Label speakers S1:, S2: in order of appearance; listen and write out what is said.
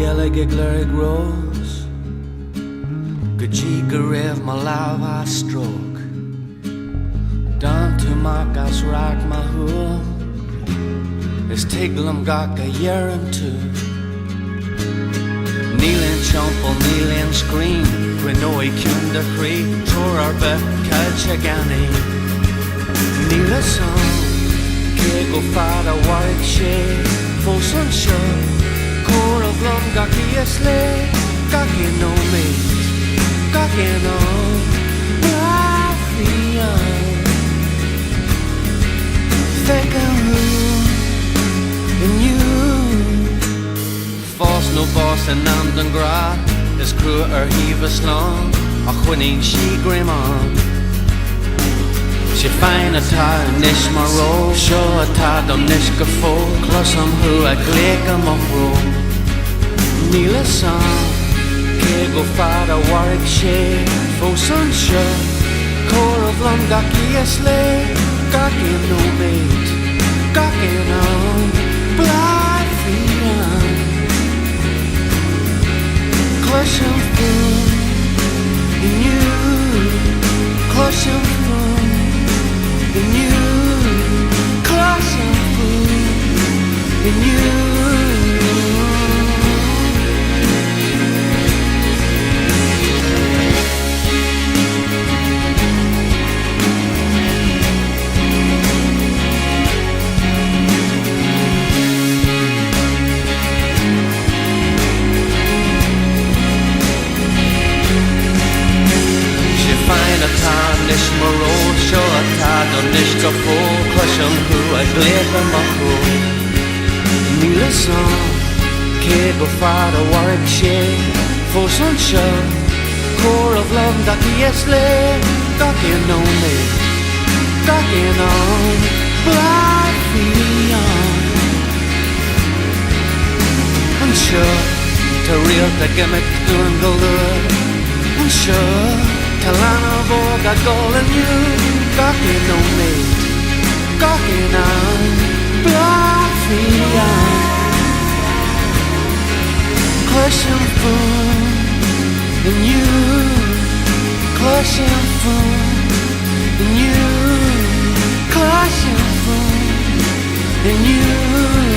S1: Gaeilge glórig rose go dtí go raibh má lámh a stroke Don túach as rach má thuail Is tuiglim gach a dhearan tú Níl chompel, níl screen Cuin nóí ciúin de chrí Trúr ar bith cailte gannaí Níl a son Cé go fad a bhairg sé Fós an seo Cór a bhlum gach íos le Gach in nó méid Gach in ó Bláthíon Feic an rú Inniu Fós nó bós an am den gra Is crua ar híomh slán A chuinín si grimán Si féin atá níos mar ró Seo atá dom níos go fó Clos am thu a gléic am ró Níl a san Cé go fad a bhairg sé Fós an seo Cór a bhlum gach íos le Gach in nó méid Gach in an Bláthíon Clois an fún Inniu Clois an fún Inniu Clois an fún Inniu Nis mar ró seo atá don níos go fó Clois an thu a gléic amach ró Níl a san Cé go fad a bhairg sé Fós an seo Cór a bhlum gach íos le Gach in nó méid Gach in an Bláthíon An seo Tá rialta gimmick dúin go luair An seo Talana bóg a gol aniu Gach in nó méid Gach in an Bláthíon Clois an fún Inniu Clois an fún Inniu Clois an fún Inniu